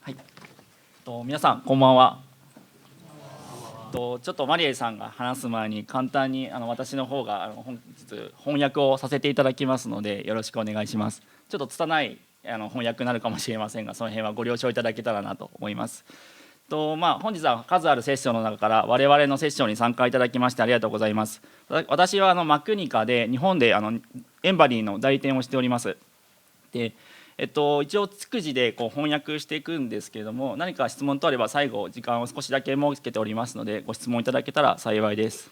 はい、皆さんこんばんは。ちょっとマリエルさんが話す前に簡単に私の方が本日翻訳をさせていただきますのでよろしくお願いします。ちょっと拙い翻訳になるかもしれませんがその辺はご了承いただけたらなと思います。本日は数あるセッションの中から我々のセッションに参加いただきましてありがとうございます。私はマクニカで日本でエンバディの代理店をしております。で一応逐次で翻訳していくんですけれども、何か質問とあれば最後時間を少しだけ設けておりますのでご質問いただけたら幸いです。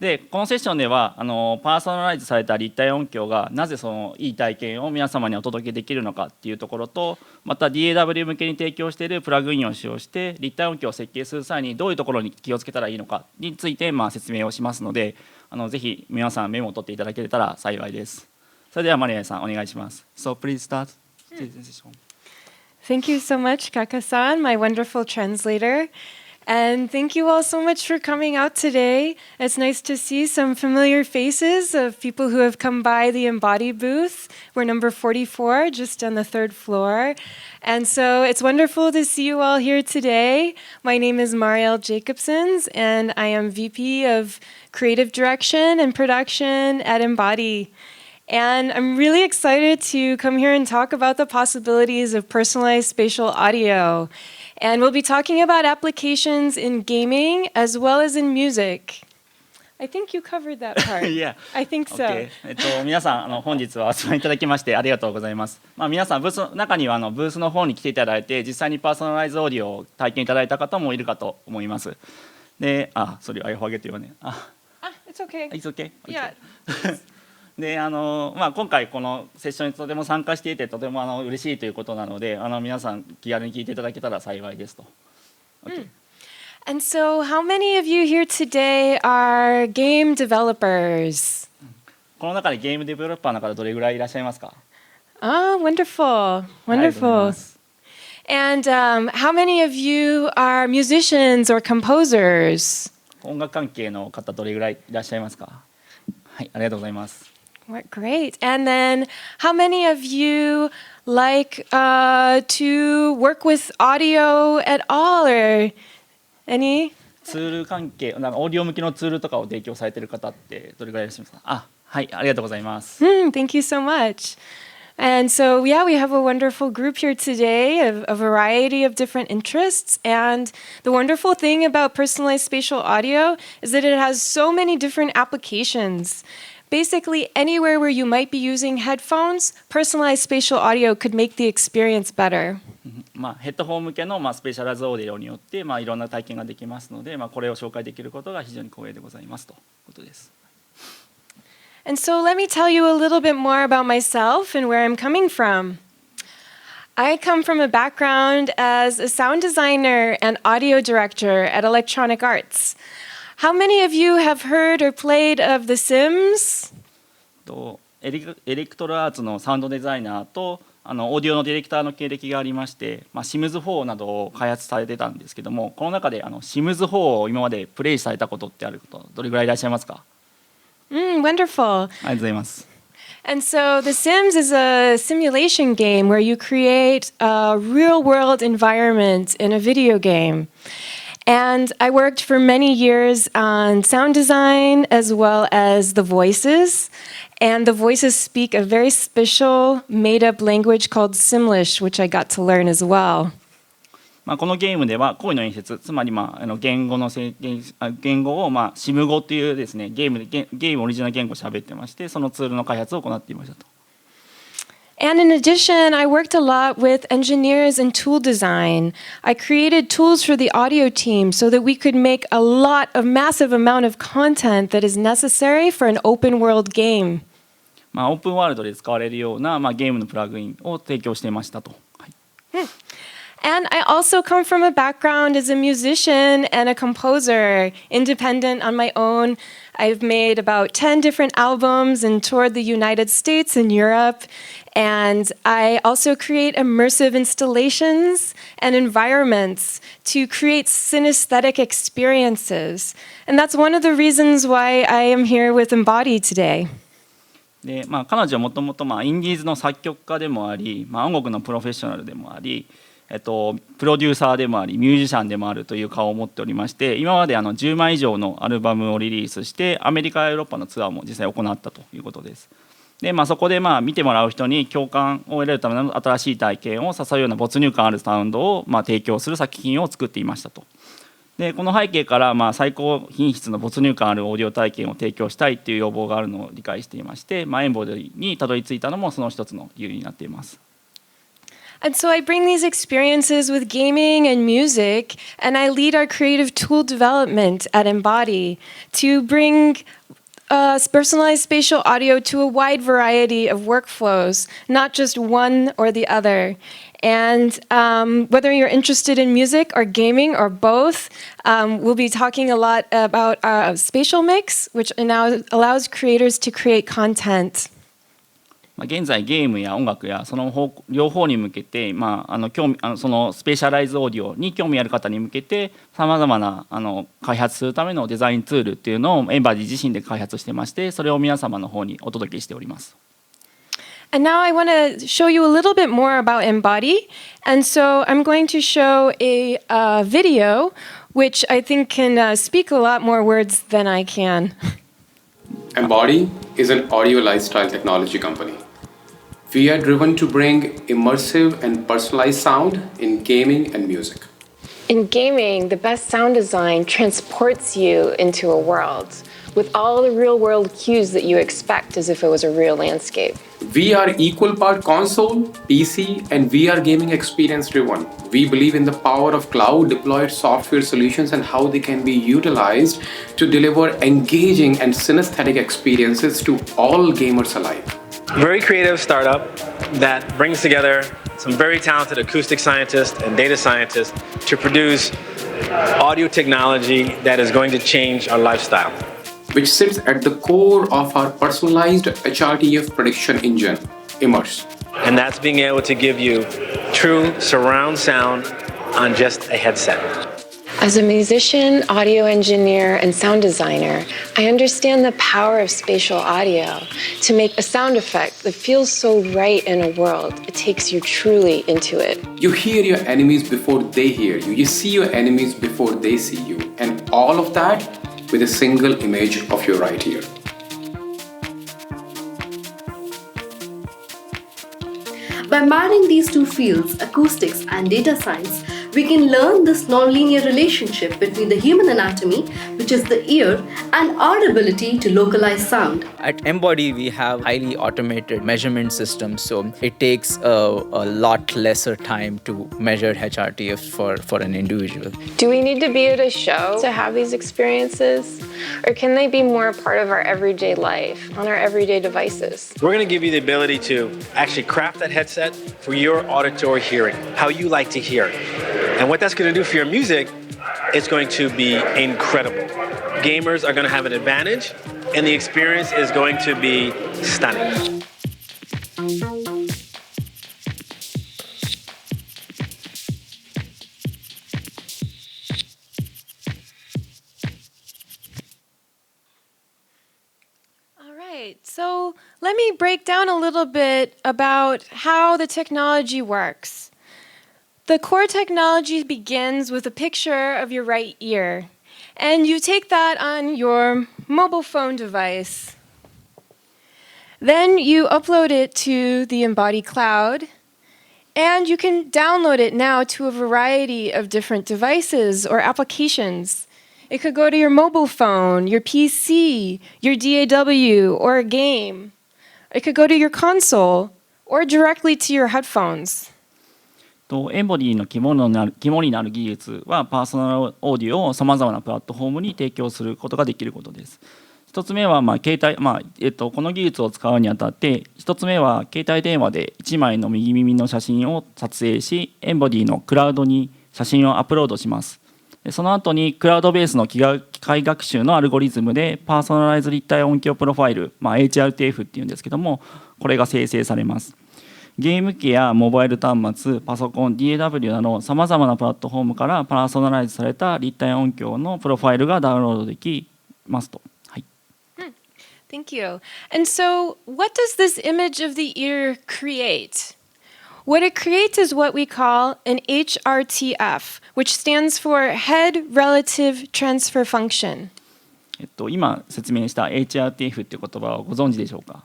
でこのセッションではパーソナライズされた立体音響がなぜそのいい体験を皆様にお届けできるのかっていうところと、また DAW 向けに提供しているプラグインを使用して立体音響を設計する際にどういうところに気をつけたらいいのかについて説明をしますので、ぜひ皆さんメモを取っていただけたら幸いです。それではマリアさんお願いします。So please start. Thank you so much, Kaka-san, my wonderful translator. And thank you all so much for coming out today. It's nice to see some familiar faces of people who have come by the Embody booth. We're number 44, just on the third floor. And so it's wonderful to see you all here today. My name is Marielle Jacobsons, and I am VP of Creative Direction and Production at Embody. And I'm really excited to come here and talk about the possibilities of personalized spatial audio. And we'll be talking about applications in gaming as well as in music. I think you covered that part. Yeah. I think so. Okay. 皆さん本日はお集まりいただきましてありがとうございます。皆さんブースの中にはブースの方に来ていただいて実際にパーソナライズオーディオを体験いただいた方もいるかと思います。で、sorry, I forget your name. It's okay. It's okay. Yeah. で今回このセッションにとても参加していてとても嬉しいということなので皆さん気軽に聞いていただけたら幸いですと。Okay. And so, how many of you here today are game developers? この中でゲームデベロッパーの方どれぐらいいらっしゃいますか？ Wonderful, wonderful. And how many of you are musicians or composers? 音楽関係の方どれぐらいいらっしゃいますか？はい、ありがとうございます。Great. And then, how many of you like to work with audio at all, or any? ツール関係、オーディオ向きのツールとかを提供されている方ってどれぐらいいらっしゃいますか？はい、ありがとうございます。Thank you so much. And so, yeah, we have a wonderful group here today of a variety of different interests. And the wonderful thing about personalized spatial audio is that it has so many different applications. Basically, anywhere where you might be using headphones, personalized spatial audio could make the experience better. ヘッドホン向けのスペシャライズオーディオによっていろんな体験ができますので、これを紹介できることが非常に光栄でございますということです。And so let me tell you a little bit more about myself and where I'm coming from. I come from a background as a sound designer and audio director at Electronic Arts. How many of you have heard or played of The Sims? エレクトロアーツのサウンドデザイナーとオーディオのディレクターの経歴がありまして、Sims4 などを開発されてたんですけども、この中でSims4 を今までプレイされたことってあることどれぐらいいらっしゃいますか？Wonderful. ありがとうございます。And so The Sims is a simulation game where you create a real-world environment in a video game. And I worked for many years on sound design as well as the voices. And the voices speak a very special made-up language called Simlish, which I got to learn as well. このゲームでは声の演出、つまり言語をシム語というですねゲームオリジナル言語を喋ってまして、そのツールの開発を行っていましたと。And in addition, I worked a lot with engineers and tool design. I created tools for the audio team so that we could make a massive amount of content that is necessary for an open world game. オープンワールドで使われるようなゲームのプラグインを提供していましたと。And I also come from a background as a musician and a composer, independent on my own. I've made about 10 different albums and toured the United States and Europe. And I also create immersive installations and environments to create synesthetic experiences. And that's one of the reasons why I am here with Embody today. で彼女はもともとインディーズの作曲家でもあり、音楽のプロフェッショナルでもあり、プロデューサーでもありミュージシャンでもあるという顔を持っておりまして、今まで10枚以上のアルバムをリリースしてアメリカヨーロッパのツアーも実際行ったということです。で、そこで見てもらう人に共感を得られるための新しい体験を誘うような没入感あるサウンドを提供する作品を作っていましたと。でこの背景から最高品質の没入感あるオーディオ体験を提供したいという要望があるのを理解していまして、エンボディにたどり着いたのもその一つの理由になっています。And so I bring these experiences with gaming and music, and I lead our creative tool development at Embody to bring personalized spatial audio to a wide variety of workflows, not just one or the other. And whether you're interested in music or gaming or both, we'll be talking a lot about spatial mix, which now allows creators to create content. 現在ゲームや音楽やその両方に向けて、そのスペシャライズオーディオに興味ある方に向けてさまざまな開発するためのデザインツールっていうのをエンバディ自身で開発してまして、それを皆様の方にお届けしております。And now I want to show you a little bit more about Embody. And so I'm going to show a video which I think can speak a lot more words than I can. Embody is an audio lifestyle technology company. We are driven to bring immersive and personalized sound in gaming and music. In gaming, the best sound design transports you into a world with all the real-world cues that you expect as if it was a real landscape. We are equal part console, PC, and VR gaming experience driven. We believe in the power of cloud deployed software solutions and how they can be utilized to deliver engaging and synesthetic experiences to all gamers alike. Very creative startup that brings together some very talented acoustic scientists and data scientists to produce audio technology that is going to change our lifestyle, which sits at the core of our personalized HRTF prediction engine, Immerse. And that's being able to give you true surround sound on just a headset. As a musician, audio engineer, and sound designer, I understand the power of spatial audio to make a sound effect that feels so right in a world. It takes you truly into it. You hear your enemies before they hear you. You see your enemies before they see you. And all of that with a single image of your right ear. By marrying these two fields, acoustics and data science, we can learn this nonlinear relationship between the human anatomy, which is the ear, and our ability to localize sound. At Embody, we have highly automated measurement systems, so it takes a lot lesser time to measure HRTF for an individual. Do we need to be at a show to have these experiences? Or can they be more a part of our everyday life, on our everyday devices? We're going to give you the ability to actually craft that headset for your auditory hearing, how you like to hear it. And what that's going to do for your music is going to be incredible. Gamers are going to have an advantage, and the experience is going to be stunning. All right, so let me break down a little bit about how the technology works. The core technology begins with a picture of your right ear, and you take that on your mobile phone device. Then you upload it to the Embody Cloud, and you can download it now to a variety of different devices or applications. It could go to your mobile phone, your PC, your DAW, or a game. It could go to your console, or directly to your headphones. エンボディの肝になる技術はパーソナルオーディオをさまざまなプラットフォームに提供することができることです。一つ目は携帯、この技術を使うにあたって一つ目は携帯電話で1枚の右耳の写真を撮影しエンボディのクラウドに写真をアップロードします。その後にクラウドベースの機械学習のアルゴリズムでパーソナライズ立体音響プロファイル、HRTF っていうんですけども、これが生成されます。ゲーム機やモバイル端末、パソコン、DAW などさまざまなプラットフォームからパーソナライズされた立体音響のプロファイルがダウンロードできますと。はい。Thank you. And so, what does this image of the ear create? What it creates is what we call an HRTF, which stands for Head Relative Transfer Function. 今説明した HRTF っていう言葉をご存知でしょうか？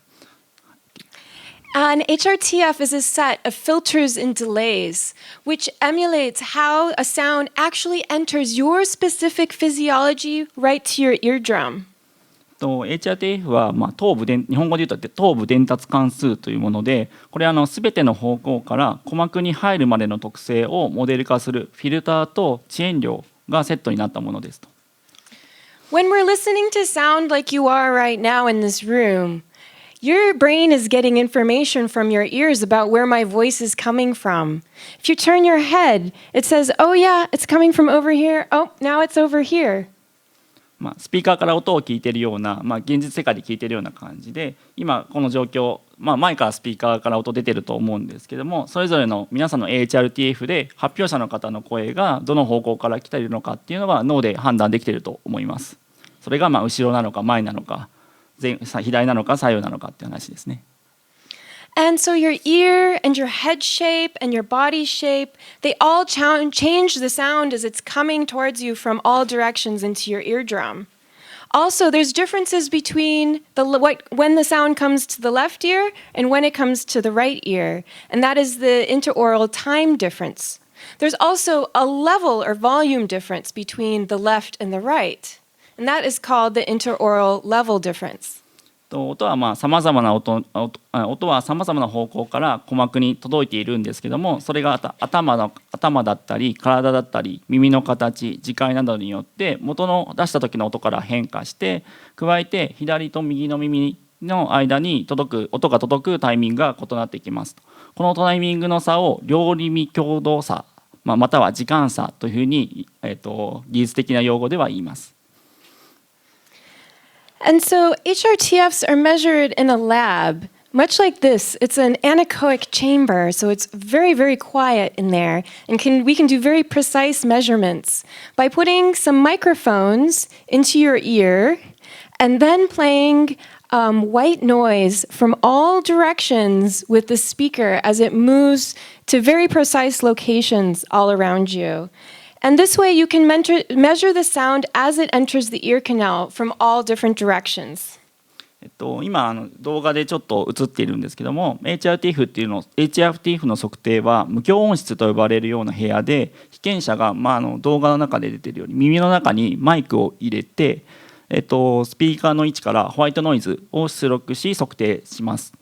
An HRTF is a set of filters and delays, which emulates how a sound actually enters your specific physiology right to your eardrum. HRTF は、日本語で言うと頭部伝達関数というもので、これは全ての方向から鼓膜に入るまでの特性をモデル化するフィルターと遅延量がセットになったものですと。When we're listening to sound like you are right now in this room, your brain is getting information from your ears about where my voice is coming from. If you turn your head, it says, oh yeah, it's coming from over here. Oh, now it's over here. スピーカーから音を聞いているような、現実世界で聞いているような感じで、今この状況、前からスピーカーから音出てると思うんですけども、それぞれの皆さんの HRTF で発表者の方の声がどの方向から来ているのかっていうのが脳で判断できていると思います。それが後ろなのか前なのか左なのか左右なのかっていう話ですね。And so your ear and your head shape and your body shape, they all change the sound as it's coming towards you from all directions into your eardrum. Also, there's differences between when the sound comes to the left ear and when it comes to the right ear, and that is the interaural time difference. There's also a level or volume difference between the left and the right, and that is called the interaural level difference. 音はさまざまな音はさまざまな方向から鼓膜に届いているんですけども、それが頭だったり体だったり耳の形、磁界などによって元の出した時の音から変化して、加えて左と右の耳の間に音が届くタイミングが異なってきます。このタイミングの差を両耳共同差、または時間差というふうに、技術的な用語では言います。And so HRTFs are measured in a lab, much like this. It's an anechoic chamber, so it's very, very quiet in there, and we can do very precise measurements by putting some microphones into your ear and then playing white noise from all directions with the speaker as it moves to very precise locations all around you. And this way you can measure the sound as it enters the ear canal from all different directions. 今動画でちょっと映っているんですけども、 HRTF の測定は無響音質と呼ばれるような部屋で、被験者が、動画の中で出ているように耳の中にマイクを入れて、スピーカーの位置からホワイトノイズを出力し測定します。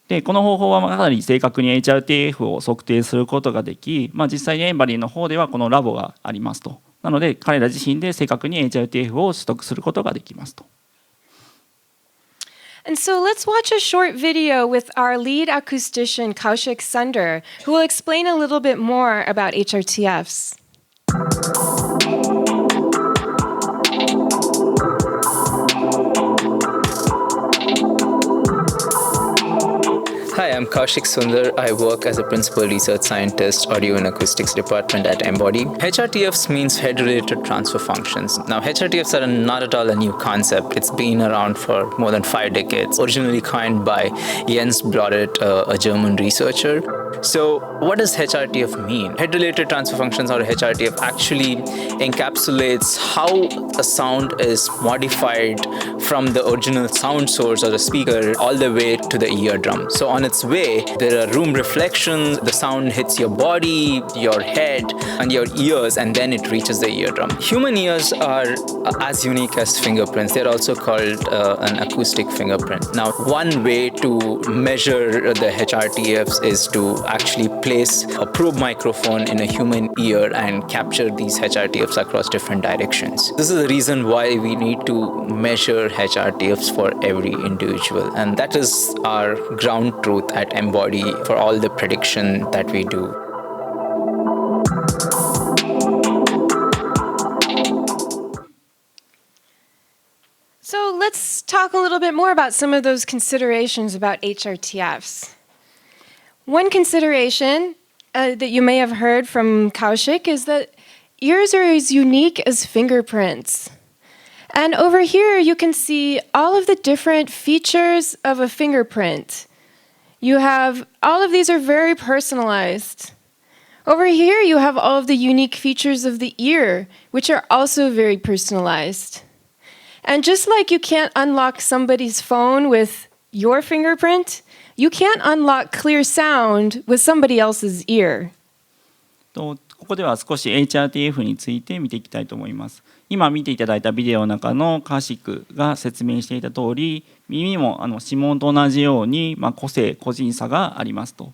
でこの方法はかなり正確に HRTF を測定することができ、実際にエンバディの方ではこのラボがありますと。なので彼ら自身で正確に HRTF を取得することができますと。And so let's watch a short video with our lead acoustician Kaushik Sunder, who will explain a little bit more about HRTFs. Hi, I'm Kaushik Sundar. I work as a principal research scientist, audio and acoustics department at Embody. HRTFs means head-related transfer functions. Now, HRTFs are not at all a new concept. It's been around for more than 5 decades, originally coined by Jens Bloddet, a German researcher. So, what does HRTF mean? Head-related transfer functions, or HRTF, actually encapsulates how a sound is modified from the original sound source or the speaker all the way to the eardrum. So on its way, there are room reflections, the sound hits your body, your head, and your ears, and then it reaches the eardrum. Human ears are as unique as fingerprints. They're also called an acoustic fingerprint. Now, one way to measure the HRTFs is to actually place a probe microphone in a human ear and capture these HRTFs across different directions. This is the reason why we need to measure HRTFs for every individual, and that is our ground truth at Embody for all the prediction that we do. So let's talk a little bit more about some of those considerations about HRTFs. One consideration that you may have heard from Kaushik is that ears are as unique as fingerprints. And over here you can see all of the different features of a fingerprint. You have, all of these are very personalized. Over here, you have all of the unique features of the ear, which are also very personalized. And just like you can't unlock somebody's phone with your fingerprint, you can't unlock clear sound with somebody else's ear. ここでは少し HRTF について見ていきたいと思います。今見ていただいたビデオの中のカーシックが説明していた通り、耳も指紋と同じように、個性個人差がありますと。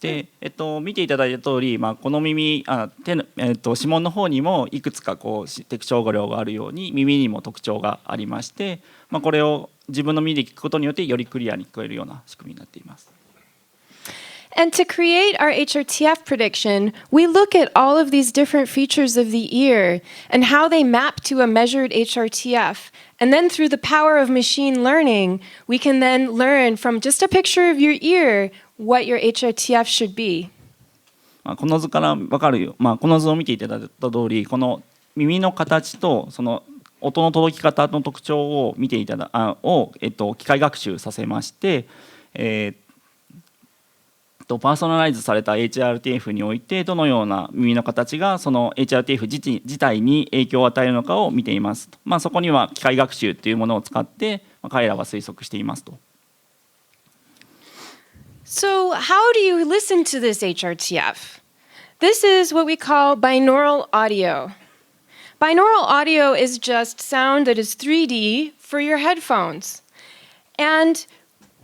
で見ていただいた通り、この耳手の、指紋の方にもいくつか特徴量があるように耳にも特徴がありまして、これを自分の耳で聞くことによってよりクリアに聞こえるような仕組みになっています。And to create our HRTF prediction, we look at all of these different features of the ear and how they map to a measured HRTF. And then through the power of machine learning, we can then learn from just a picture of your ear what your HRTF should be. この図から分かるよ、この図を見ていただいた通り、この耳の形とその音の届き方の特徴を見ていただ機械学習させまして、パーソナライズされた HRTF においてどのような耳の形がその HRTF 自体に影響を与えるのかを見ています。そこには機械学習というものを使って彼らは推測していますと。So how do you listen to this HRTF? This is what we call binaural audio. Binaural audio is just sound that is 3D for your headphones. And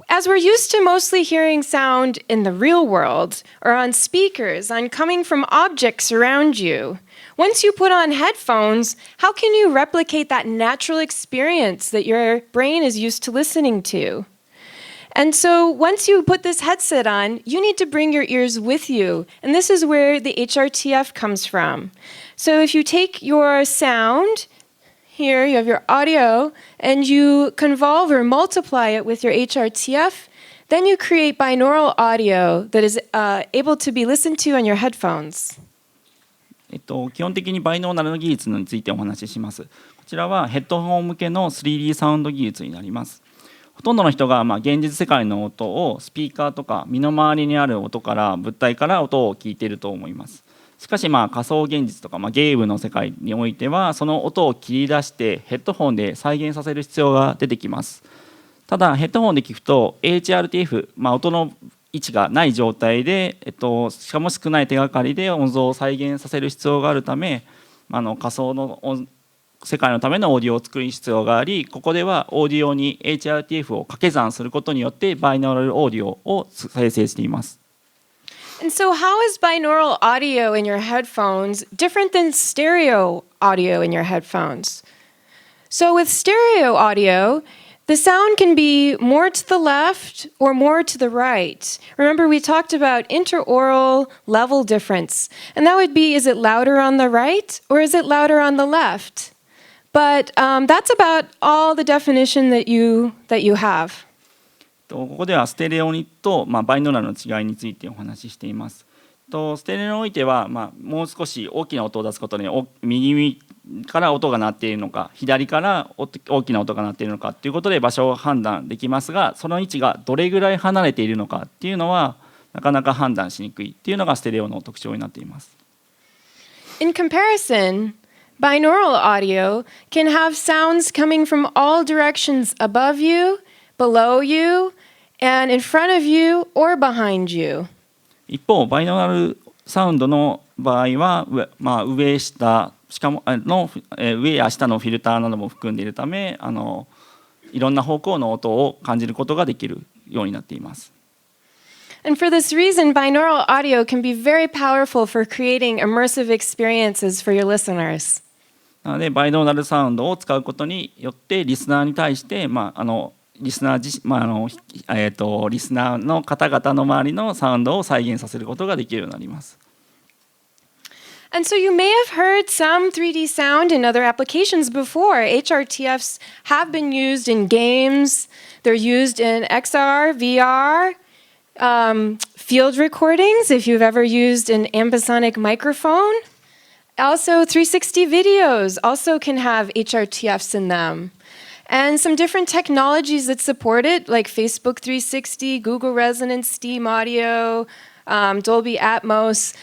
as we're used to mostly hearing sound in the real world or on speakers, on coming from objects around you, once you put on headphones, how can you replicate that natural experience that your brain is used to listening to? And so once you put this headset on, you need to bring your ears with you. And this is where the HRTF comes from. So if you take your sound, here you have your audio, and you convolve or multiply it with your HRTF, then you create binaural audio that is able to be listened to on your headphones. 基本的にバイノーナルの技術についてお話しします。こちらはヘッドホン向けの 3D サウンド技術になります。ほとんどの人が現実世界の音をスピーカーとか身の回りにある音から物体から音を聞いていると思います。しかし仮想現実とかゲームの世界においてはその音を切り出してヘッドホンで再現させる必要が出てきます。ただヘッドホンで聞くと HRTF、音の位置がない状態で、しかも少ない手がかりで音像を再現させる必要があるため、仮想の世界のためのオーディオを作る必要があり、ここではオーディオに HRTF を掛け算することによってバイノーラルオーディオを生成しています。And so how is binaural audio in your headphones different than stereo audio in your headphones? So with stereo audio, the sound can be more to the left or more to the right. Remember, we talked about interaural level difference. And that would be, is it louder on the right or is it louder on the left? But that's about all the definition that you have. ここではステレオとバイノーラルの違いについてお話ししています。ステレオにおいてはもう少し大きな音を出すことで右から音が鳴っているのか左から大きな音が鳴っているのかということで場所を判断できますが、その位置がどれぐらい離れているのかっていうのはなかなか判断しにくいっていうのがステレオの特徴になっています。In comparison, binaural audio can have sounds coming from all directions above you, below you, and in front of you or behind you. 一方、バイノーラルサウンドの場合は、上下しかも上や下のフィルターなども含んでいるため、いろんな方向の音を感じることができるようになっています。And for this reason, binaural audio can be very powerful for creating immersive experiences for your listeners. なので、バイノーラルサウンドを使うことによってリスナーに対してリスナーの方々の周りのサウンドを再現させることができるようになります。And so you may have heard some 3D sound in other applications before. HRTFs have been used in games. They're used in XR, VR, field recordings, if you've ever used an ambisonic microphone. Also, 360 videos also can have HRTFs in them. and some different technologies that support it, like Facebook 360, Google Resonance, Steam Audio, Dolby Atmos.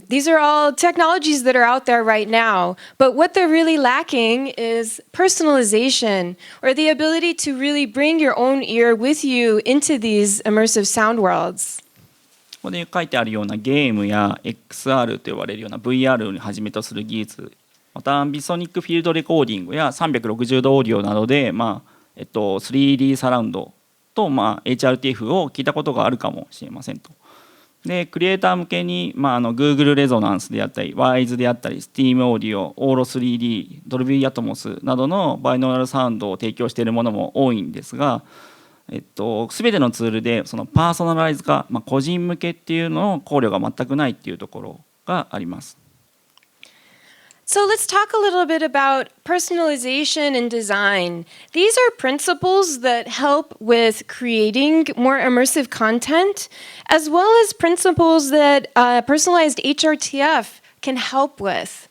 These are all technologies that are out there right now, but what they're really lacking is personalization, or the ability to really bring your own ear with you into these immersive sound worlds. ここで書いてあるようなゲームや XR と呼ばれるような VR にはじめとする技術、またアンビソニックフィールドレコーディングや360度オーディオなどで、3D サラウンドと、HRTF を聞いたことがあるかもしれませんと。でクリエイター向けに、Google レゾナンスであったり WISE であったり Steam オーディオ、オーロ 3D、ドルビーアトモスなどのバイノーラルサウンドを提供しているものも多いんですが、全てのツールでそのパーソナライズ化、個人向けっていうのを考慮が全くないっていうところがあります。So let's talk a little bit about personalization and design. These are principles that help with creating more immersive content, as well as principles that personalized HRTF can help with.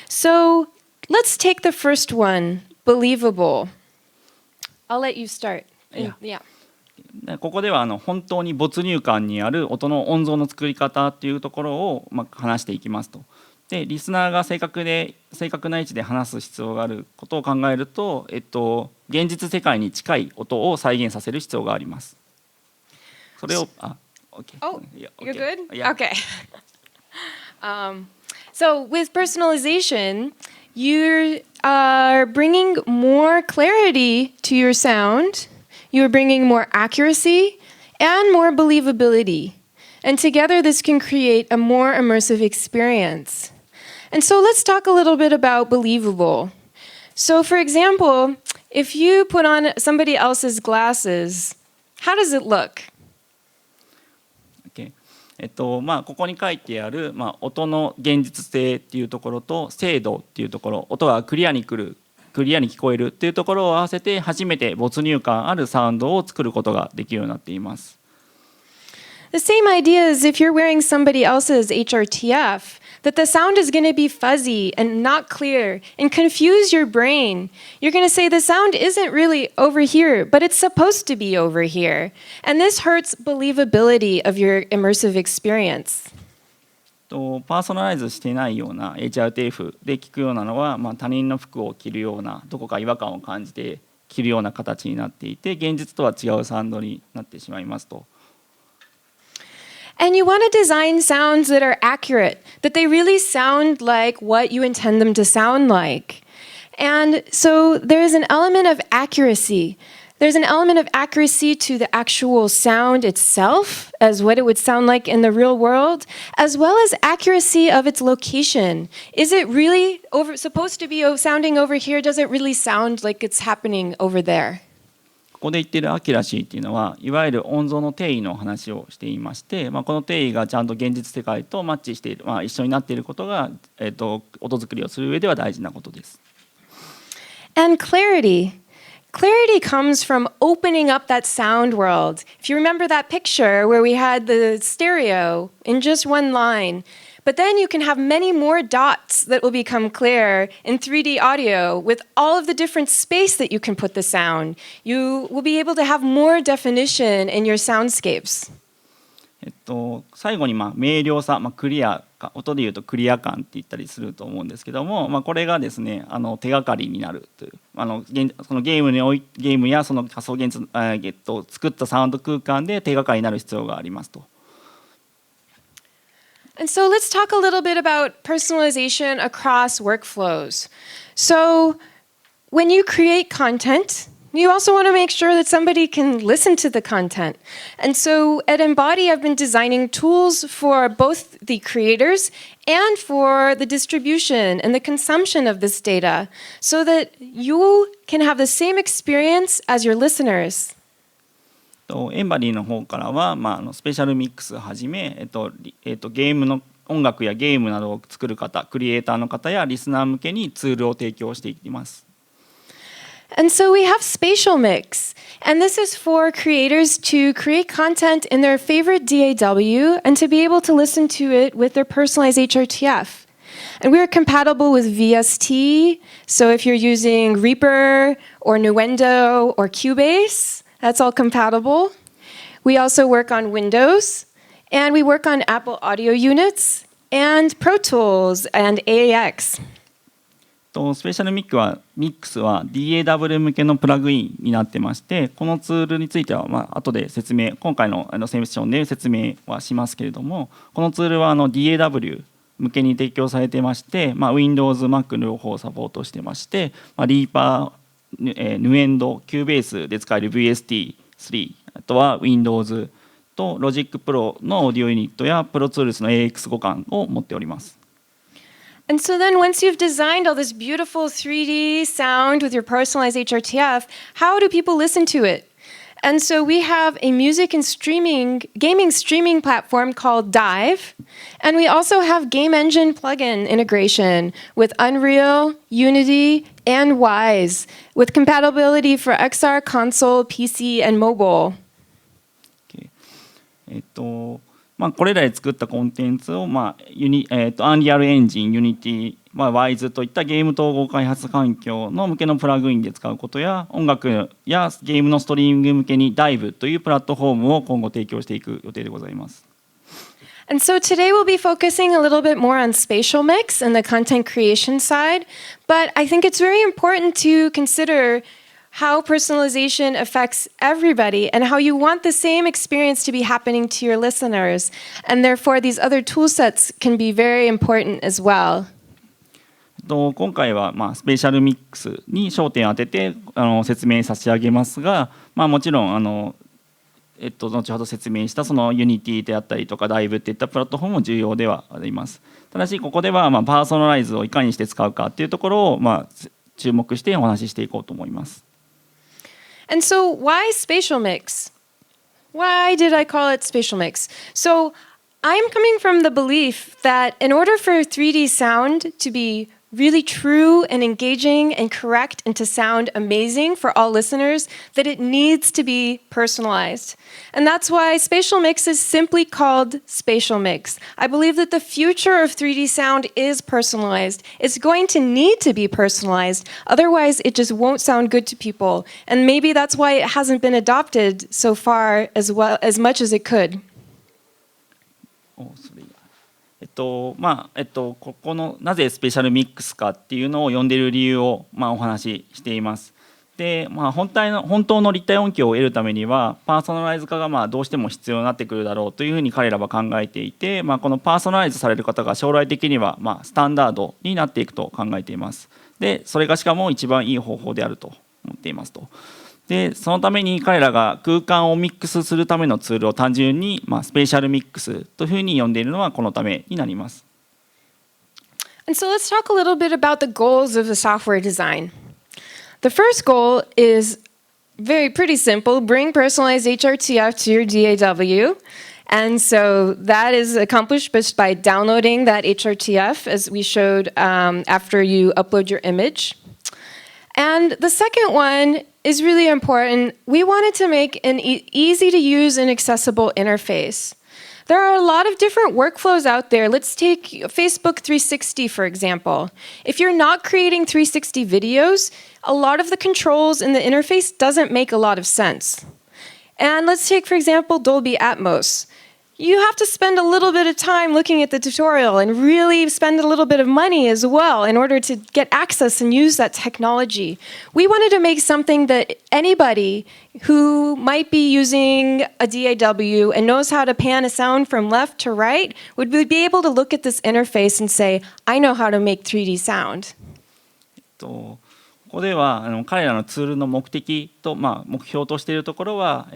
So let's take the first one, believable. I'll let you start. Yeah. ここでは本当に没入感にある音の音像の作り方っていうところを話していきますと。でリスナーが正確な位置で話す必要があることを考えると、現実世界に近い音を再現させる必要があります。それをOkay. Oh, you're good? Okay. So with personalization, you are bringing more clarity to your sound, you're bringing more accuracy and more believability. And together this can create a more immersive experience. And so let's talk a little bit about believable. So for example, if you put on somebody else's glasses, how does it look? Okay. ここに書いてある、音の現実性っていうところと精度っていうところ、音がクリアに聞こえるっていうところを合わせて初めて没入感あるサウンドを作ることができるようになっています。The same idea as if you're wearing somebody else's HRTF, that the sound is going to be fuzzy and not clear and confuse your brain. You're going to say the sound isn't really over here, but it's supposed to be over here. And this hurts believability of your immersive experience. パーソナライズしていないような HRTF で聞くようなのは、他人の服を着るようなどこか違和感を感じて着るような形になっていて、現実とは違うサウンドになってしまいますと。And you want to design sounds that are accurate, that they really sound like what you intend them to sound like. And so there's an element of accuracy. There's an element of accuracy to the actual sound itself, as what it would sound like in the real world, as well as accuracy of its location. Is it really supposed to be sounding over here? Does it really sound like it's happening over there? ここで言っているアキュラシーっていうのは、いわゆる音像の定義の話をしていまして、この定義がちゃんと現実世界とマッチしている、一緒になっていることが、音作りをする上では大事なことです。And clarity. Clarity comes from opening up that sound world. If you remember that picture where we had the stereo in just one line, but then you can have many more dots that will become clear in 3D audio with all of the different space that you can put the sound. You will be able to have more definition in your soundscapes. 最後に明瞭さ、クリア、音でいうとクリア感って言ったりすると思うんですけども、これがですね、手がかりになるという、そのゲームやその仮想現実、作ったサウンド空間で手がかりになる必要がありますと。And so let's talk a little bit about personalization across workflows. So when you create content, you also want to make sure that somebody can listen to the content. And so at Embody, I've been designing tools for both the creators and for the distribution and the consumption of this data so that you can have the same experience as your listeners. エンバディの方からは、スペシャルミックスをはじめ、ゲームの音楽やゲームなどを作る方、クリエイターの方やリスナー向けにツールを提供していきます。And so we have Spatial Mix, and this is for creators to create content in their favorite DAW and to be able to listen to it with their personalized HRTF. And we are compatible with VST, so if you're using Reaper or Nuendo or Cubase. That's all compatible. We also work on Windows, and we work on Apple audio units and Pro Tools and AAX. スペシャルミックスは DAW 向けのプラグインになってまして、このツールについては後で今回のセッションで説明はしますけれども、このツールはDAW 向けに提供されてまして、Windows、Mac 両方サポートしてまして、リーパー、Nuendo、Cubase で使える VST3、あとは Windows と Logic Pro のオーディオユニットや Pro Tools の AX 互換を持っております。And so then once you've designed all this beautiful 3D sound with your personalized HRTF, how do people listen to it? And so we have a music and gaming streaming platform called Dive. And we also have game engine plugin integration with Unreal, Unity, and Wise, with compatibility for XR, console, PC, and mobile. これらで作ったコンテンツを、アンリアルエンジン、ユニティ、ワイズといったゲーム統合開発環境の向けのプラグインで使うことや、音楽やゲームのストリーミング向けに DIVE というプラットフォームを今後提供していく予定でございます。And so today we'll be focusing a little bit more on spatial mix and the content creation side, but I think it's very important to consider how personalization affects everybody and how you want the same experience to be happening to your listeners. And therefore, these other tool sets can be very important as well. 今回はスペシャルミックスに焦点を当てて説明差し上げますが、もちろん後ほど説明したそのユニティであったりとか DIVE っていったプラットフォームも重要ではあります。ただしここではパーソナライズをいかにして使うかっていうところを注目してお話ししていこうと思います。And so why spatial mix? Why did I call it spatial mix? So I'm coming from the belief that in order for 3D sound to be really true and engaging and correct and to sound amazing for all listeners, that it needs to be personalized. And that's why spatial mix is simply called spatial mix. I believe that the future of 3D sound is personalized. It's going to need to be personalized. Otherwise, it just won't sound good to people. And maybe that's why it hasn't been adopted so far as much as it could. ここのなぜスペシャルミックスかっていうのを呼んでいる理由をお話ししています。で、本当の立体音響を得るためにはパーソナライズ化がどうしても必要になってくるだろうというふうに彼らは考えていて、このパーソナライズされる方が将来的にはスタンダードになっていくと考えています。で、それがしかも一番いい方法であると思っていますと。で、そのために彼らが空間をミックスするためのツールを単純にスペシャルミックスというふうに呼んでいるのはこのためになります。And so let's talk a little bit about the goals of the software design. The first goal is pretty simple. Bring personalized HRTF to your DAW. And so that is accomplished just by downloading that HRTF, as we showed after you upload your image. And the second one is really important. We wanted to make an easy to use and accessible interface. There are a lot of different workflows out there. Let's take Facebook 360, for example. If you're not creating 360 videos, a lot of the controls in the interface doesn't make a lot of sense. And let's take, for example, Dolby Atmos. You have to spend a little bit of time looking at the tutorial and really spend a little bit of money as well in order to get access and use that technology. We wanted to make something that anybody who might be using a DAW and knows how to pan a sound from left to right would be able to look at this interface and say, I know how to make 3D sound. ここでは彼らのツールの目的と、目標としているところは、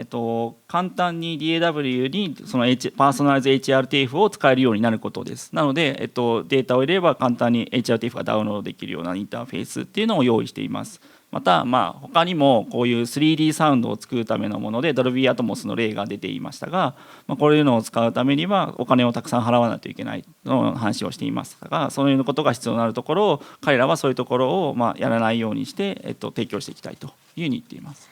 簡単に DAW にその、パーソナライズ HRTF を使えるようになることです。なので、データを入れれば簡単に HRTF がダウンロードできるようなインターフェースっていうのを用意しています。また、他にもこういう 3D サウンドを作るためのもので Dolby Atmos の例が出ていましたが、こういうのを使うためにはお金をたくさん払わないといけないの話をしていますが、そういうことが必要になるところを彼らはそういうところをやらないようにして、提供していきたいというふうに言っています。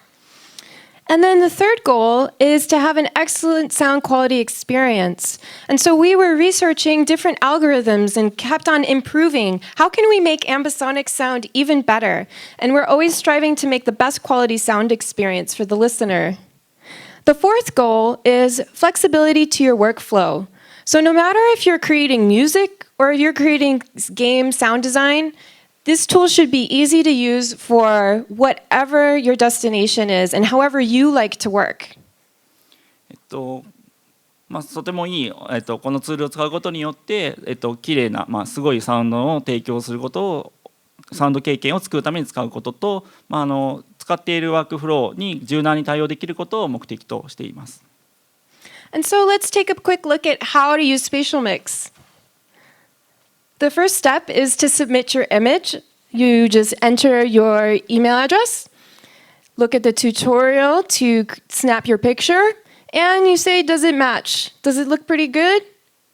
And then the third goal is to have an excellent sound quality experience. And so we were researching different algorithms and kept on improving. How can we make ambisonic sound even better? And we're always striving to make the best quality sound experience for the listener. The fourth goal is flexibility to your workflow. So no matter if you're creating music or if you're creating game sound design, this tool should be easy to use for whatever your destination is and however you like to work. とてもいい、このツールを使うことによって、綺麗な、すごいサウンドを提供することを、サウンド経験を作るために使うことと、使っているワークフローに柔軟に対応できることを目的としています。And so let's take a quick look at how to use Spatial Mix. The first step is to submit your image. You just enter your email address, look at the tutorial to snap your picture, and you say, does it match? Does it look pretty good?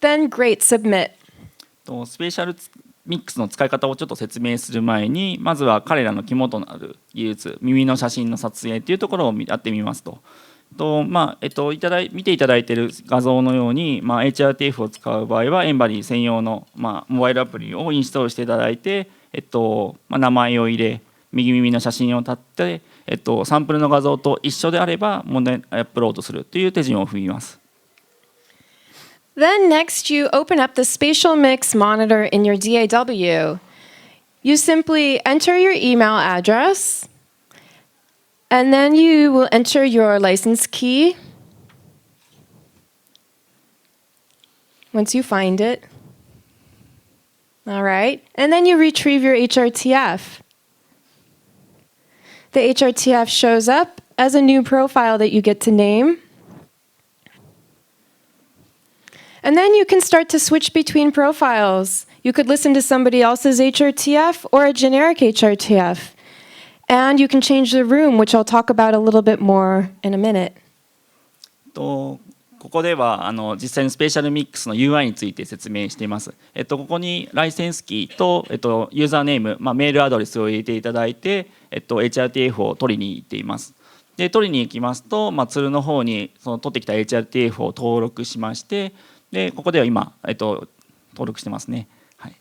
Then great, submit. スペシャルミックスの使い方をちょっと説明する前に、まずは彼らの肝となる技術、耳の写真の撮影というところをやってみますと。見ていただいている画像のように、HRTF を使う場合はEmbody専用の、モバイルアプリをインストールしていただいて、名前を入れ、右耳の写真を撮って、サンプルの画像と一緒であればアップロードするという手順を踏みます。Then next you open up the Spatial Mix monitor in your DAW. You simply enter your email address, and then you will enter your license key. Once you find it. All right. And then you retrieve your HRTF. The HRTF shows up as a new profile that you get to name. And then you can start to switch between profiles. You could listen to somebody else's HRTF or a generic HRTF. And you can change the room, which I'll talk about a little bit more in a minute. ここでは実際にスペシャルミックスの UI について説明しています。ここにライセンスキーと、ユーザーネーム、メールアドレスを入れていただいて、HRTF を取りに行っています。で取りに行きますと、ツールの方にその取ってきた HRTF を登録しまして、でここでは今、登録してますね。はい、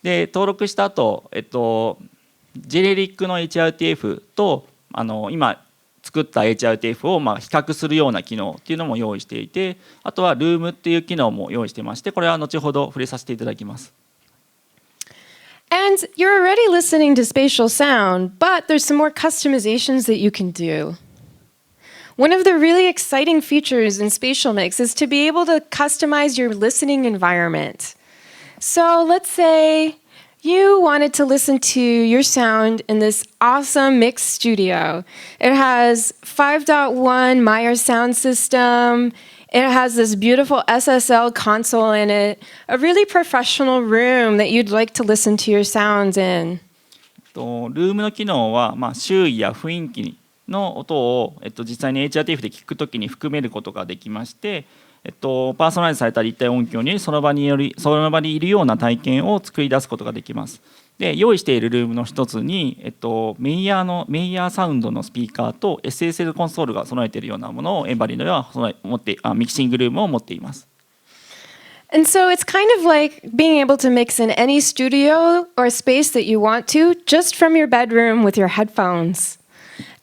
で登録した後、ジェネリックの HRTF と今作った HRTF を比較するような機能っていうのも用意していて、あとはルームっていう機能も用意してまして、これは後ほど触れさせていただきます。And you're already listening to spatial sound, but there's some more customizations that you can do. One of the really exciting features in Spatial Mix is to be able to customize your listening environment. So let's say you wanted to listen to your sound in this awesome mix studio. It has 5.1 Meyer sound system. It has this beautiful SSL console in it, a really professional room that you'd like to listen to your sounds in. ルームの機能は、周囲や雰囲気の音を、実際に HRTF で聞くときに含めることができまして、パーソナライズされた立体音響にその場にいるような体験を作り出すことができます。で用意しているルームの一つに、メイヤーサウンドのスピーカーと SSL コンソールが備えているようなものをEmbodyではミキシングルームを持っています。And so it's kind of like being able to mix in any studio or space that you want to, just from your bedroom with your headphones.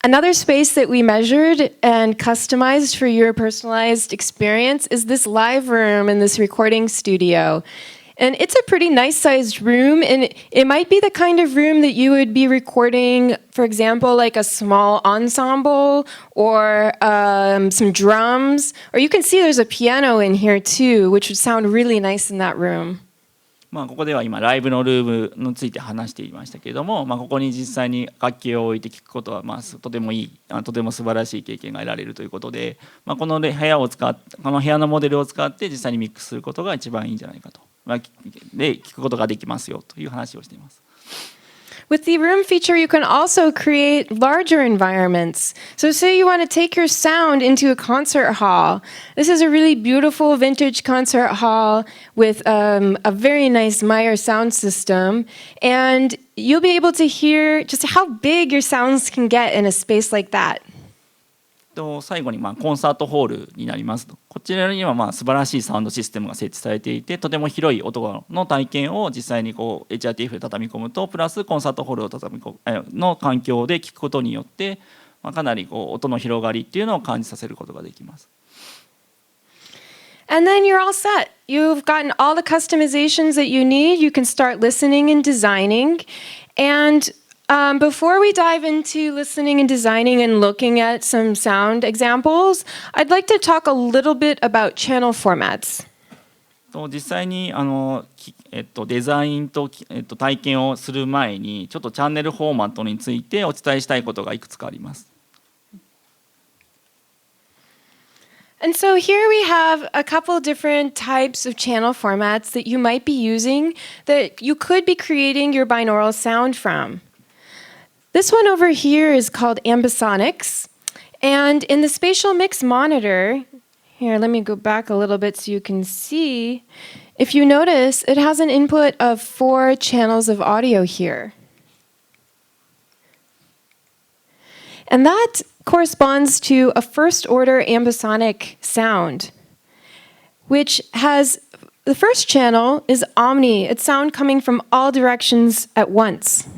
Another space that we measured and customized for your personalized experience is this live room in this recording studio. And it's a pretty nice-sized room, and it might be the kind of room that you would be recording, for example, like a small ensemble or some drums. Or you can see there's a piano in here too, which would sound really nice in that room. ここでは今ライブのルームについて話していましたけれども、ここに実際に楽器を置いて聴くことは、とてもいい、とても素晴らしい経験が得られるということで、この部屋のモデルを使って実際にミックスすることが一番いいんじゃないかと、で聴くことができますよという話をしています。With the room feature, you can also create larger environments. So say you want to take your sound into a concert hall. This is a really beautiful vintage concert hall with a very nice Meyer sound system. And you'll be able to hear just how big your sounds can get in a space like that. 最後にコンサートホールになりますと。こちらには素晴らしいサウンドシステムが設置されていて、とても広い音の体験を実際にHRTF で畳み込むと、プラスコンサートホールをの環境で聞くことによって、かなり音の広がりっていうのを感じさせることができます。And then you're all set. You've gotten all the customizations that you need. You can start listening and designing. And before we dive into listening and designing and looking at some sound examples, I'd like to talk a little bit about channel formats. 実際にデザインと体験をする前に、ちょっとチャンネルフォーマットについてお伝えしたいことがいくつかあります。And so here we have a couple different types of channel formats that you might be using that you could be creating your binaural sound from. This one over here is called ambisonics. And in the spatial mix monitor, here, let me go back a little bit so you can see. If you notice, it has an input of 4 channels of audio here. And that corresponds to a first-order ambisonic sound, which has the first channel is omni. It's sound coming from all directions at once.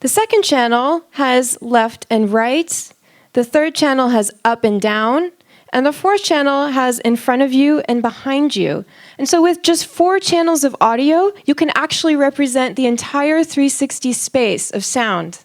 The second channel has left and right. The third channel has up and down. And the fourth channel has in front of you and behind you. And so with just 4 channels of audio, you can actually represent the entire 360 space of sound.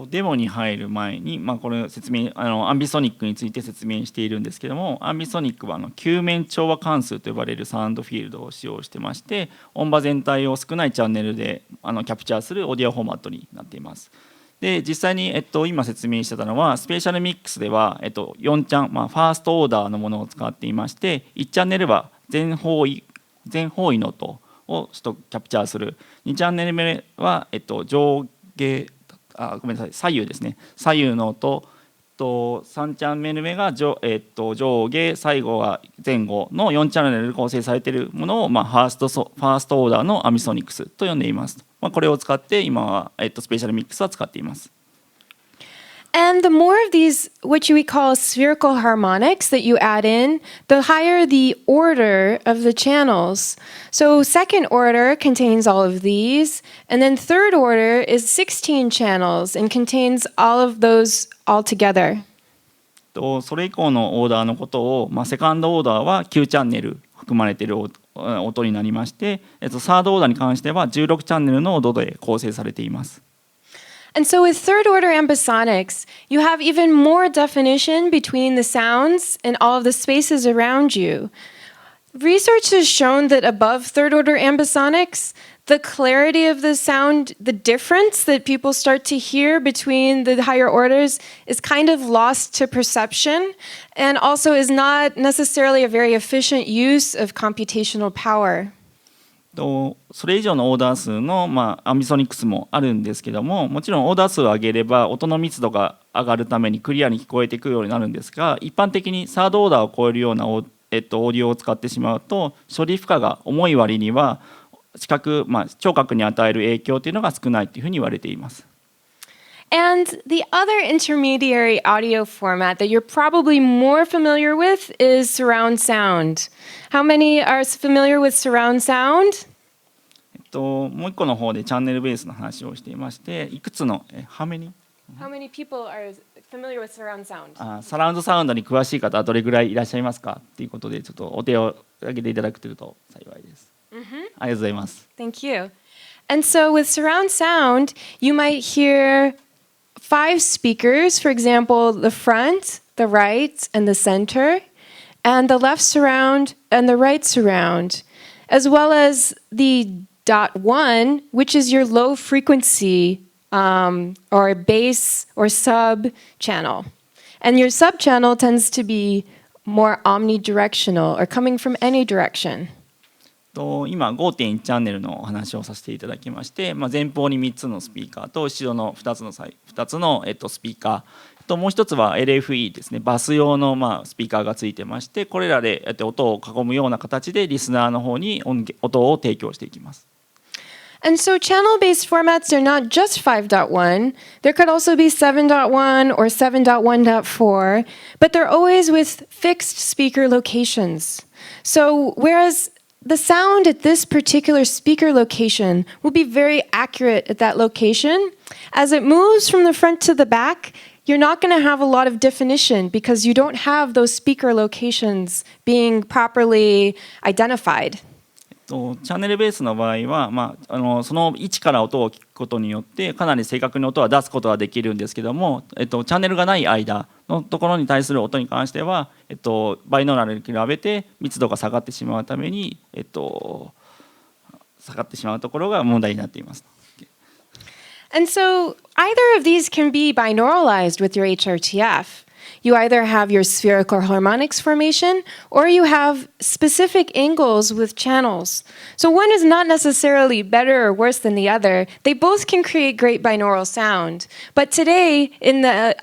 デモに入る前に、これ説明アンビソニックについて説明しているんですけども、アンビソニックは球面調和関数と呼ばれるサウンドフィールドを使用してまして、音場全体を少ないチャンネルでキャプチャーするオーディオフォーマットになっています。で実際に、今説明してたのはスペシャルミックスでは、4チャン、ファーストオーダーのものを使っていまして、1チャンネルは全方位の音をキャプチャーする、2チャンネル目は、上下ごめんなさい、左右ですね、左右の音と3チャンネル目が上下、最後は前後の4チャンネルで構成されているものを、ファーストオーダーのアミソニクスと呼んでいます。これを使って今は、スペシャルミックスは使っています。And the more of these, what we call spherical harmonics that you add in, the higher the order of the channels. So second order contains all of these, and then third order is 16 channels and contains all of those all together. それ以降のオーダーのことを、セカンドオーダーは9チャンネル含まれている音になりまして、サードオーダーに関しては16チャンネルの音で構成されています。And so with third order ambisonics, you have even more definition between the sounds and all of the spaces around you. Research has shown that above third order ambisonics, the clarity of the sound, the difference that people start to hear between the higher orders is kind of lost to perception, and also is not necessarily a very efficient use of computational power. それ以上のオーダー数の、アンビソニックスもあるんですけども、もちろんオーダー数を上げれば音の密度が上がるためにクリアに聞こえてくるようになるんですが、一般的にサードオーダーを超えるようなオーディオを使ってしまうと、処理負荷が重い割には聴覚に与える影響というのが少ないというふうに言われています。And the other intermediary audio format that you're probably more familiar with is surround sound. How many are familiar with surround sound? もう一個の方でチャンネルベースの話をしていまして、いくつのHow many people are familiar with surround sound? サラウンドサウンドに詳しい方はどれぐらいいらっしゃいますかっていうことで、ちょっとお手を挙げていただくと幸いです。ありがとうございます。Thank you. And so with surround sound, you might hear 5 speakers, for example, the front, the right, and the center, and the left surround and the right surround, as well as the .1, which is your low frequency or bass or sub channel. And your sub channel tends to be more omnidirectional or coming from any direction. 今 5.1 チャンネルのお話をさせていただきまして、前方に3つのスピーカーと後ろの2つのスピーカーと、もう一つは LFE ですね、バス用のスピーカーがついてまして、これらで音を囲むような形でリスナーの方に音を提供していきます。And so channel-based formats are not just 5.1. There could also be 7.1 or 7.1.4, but they're always with fixed speaker locations. So whereas the sound at this particular speaker location will be very accurate at that location, as it moves from the front to the back, you're not going to have a lot of definition because you don't have those speaker locations being properly identified. チャンネルベースの場合は、その位置から音を聞くことによってかなり正確に音は出すことはできるんですけども、チャンネルがない間のところに対する音に関しては、バイノーラルに比べて密度が下がってしまうために、下がってしまうところが問題になっています。And so either of these can be binauralized with your HRTF. You either have your spherical harmonics formation or you have specific angles with channels. So one is not necessarily better or worse than the other. They both can create great binaural sound. But today, in the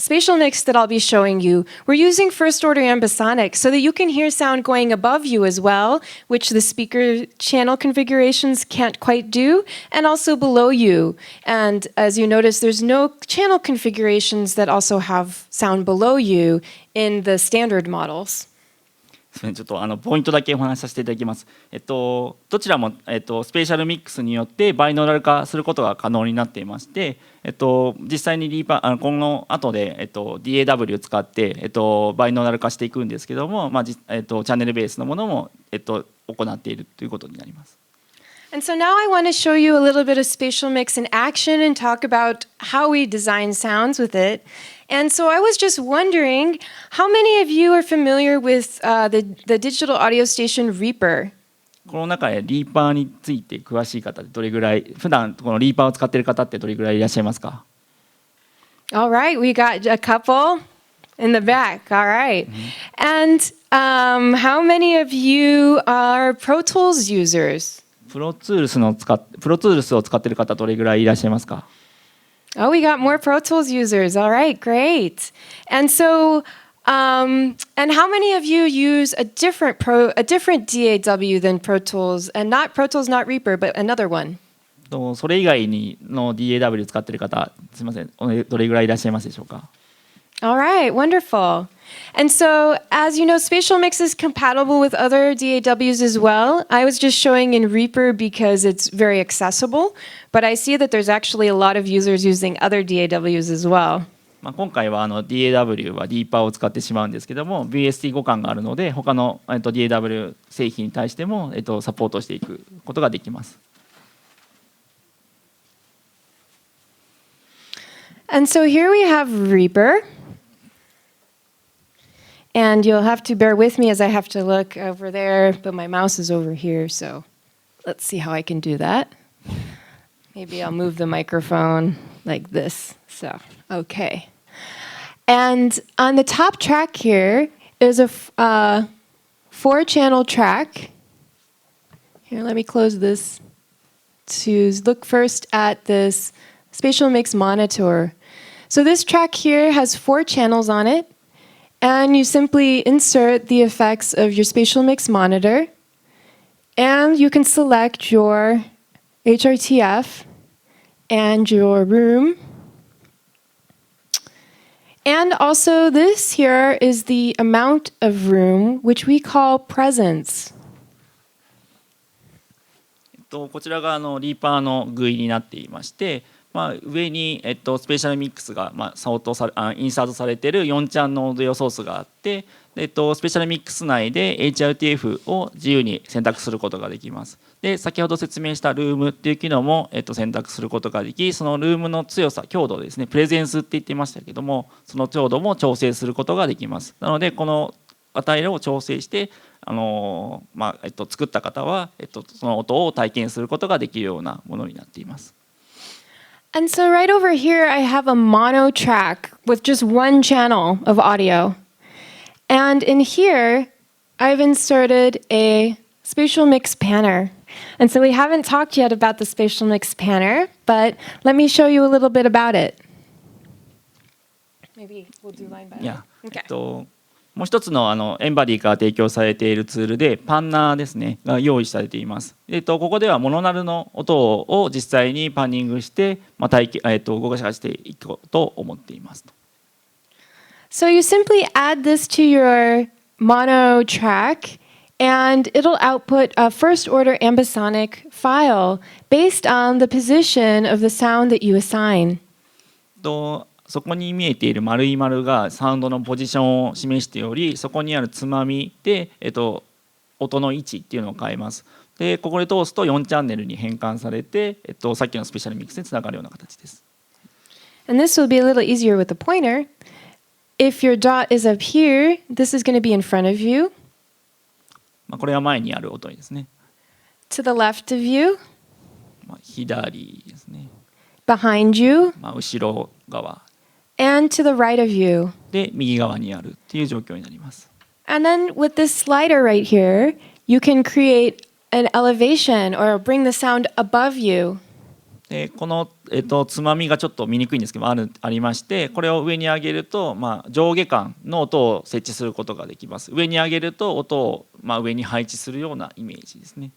spatial mix that I'll be showing you, we're using first order ambisonics so that you can hear sound going above you as well, which the speaker channel configurations can't quite do, and also below you. And as you notice, there's no channel configurations that also have sound below you in the standard models. ちょっとポイントだけお話しさせていただきます。どちらも、スペシャルミックスによってバイノーラル化することが可能になっていまして、実際にこの後で、DAW を使って、バイノーラル化していくんですけども、チャンネルベースのものも、行っているということになります。And so now I want to show you a little bit of spatial mix in action and talk about how we design sounds with it. And so I was just wondering, how many of you are familiar with the digital audio station Reaper? この中でリーパーについて詳しい方ってどれぐらい、普段このリーパーを使っている方ってどれぐらいいらっしゃいますか？ All right, we got a couple in the back. All right. And how many of you are Pro Tools users? プロツールスを使っている方どれぐらいいらっしゃいますか？ Oh, we got more Pro Tools users. All right, great. And so, and how many of you use a different DAW than Pro Tools, and not Pro Tools, not Reaper, but another one? それ以外の DAW を使っている方、すみません、どれぐらいいらっしゃいますでしょうか？ All right, wonderful. And so, as you know, Spatial Mix is compatible with other DAWs as well. I was just showing in Reaper because it's very accessible, but I see that there's actually a lot of users using other DAWs as well. 今回はDAW はリーパーを使ってしまうんですけども VST 互換があるので他のDAW 製品に対してもサポートしていくことができます。And so here we have Reaper. And you'll have to bear with me as I have to look over there, but my mouse is over here, so let's see how I can do that. Maybe I'll move the microphone like this. So, okay. And on the top track here is a 4-channel track. Here, let me close this to look first at this spatial mix monitor. So this track here has 4 channels on it. And you simply insert the effects of your spatial mix monitor, and you can select your HRTF and your room. And also this here is the amount of room, which we call presence. こちらがリーパーのGUIになっていまして、上に、スペシャルミックスが、インサートされている4チャンのオーディオソースがあって、スペシャルミックス内で HRTF を自由に選択することができます。で先ほど説明したルームっていう機能も、選択することができ、そのルームの強さ強度ですね、プレゼンスって言ってましたけども、その強度も調整することができます。なのでこの値を調整して作った方は、その音を体験することができるようなものになっています。And so right over here, I have a mono track with just one channel of audio. And in here, I've inserted a spatial mix panner. And so we haven't talked yet about the spatial mix panner, but let me show you a little bit about it. Maybe we'll do line by line. Yeah. Okay. もう一つのエンバディから提供されているツールでパンナーですねが用意されています。ここではモノナルの音を実際にパンニングして、動かしていこうと思っています。So you simply add this to your mono track and it'll output a first order ambisonic file based on the position of the sound that you assign. そこに見えている丸い丸がサウンドのポジションを示しており、そこにあるつまみで、音の位置っていうのを変えます。でここで通すと4チャンネルに変換されて、さっきのスペシャルミックスにつながるような形です。And this will be a little easier with the pointer. If your dot is up here, this is going to be in front of you. これは前にある音ですね。To the left of you. 左ですね。Behind you. 後ろ側。And to the right of you. で右側にあるっていう状況になります。And then with this slider right here, you can create an elevation or bring the sound above you. でこの、つまみがちょっと見にくいんですけどありまして、これを上に上げると、上下間の音を設置することができます。上に上げると音を、上に配置するようなイメージですね。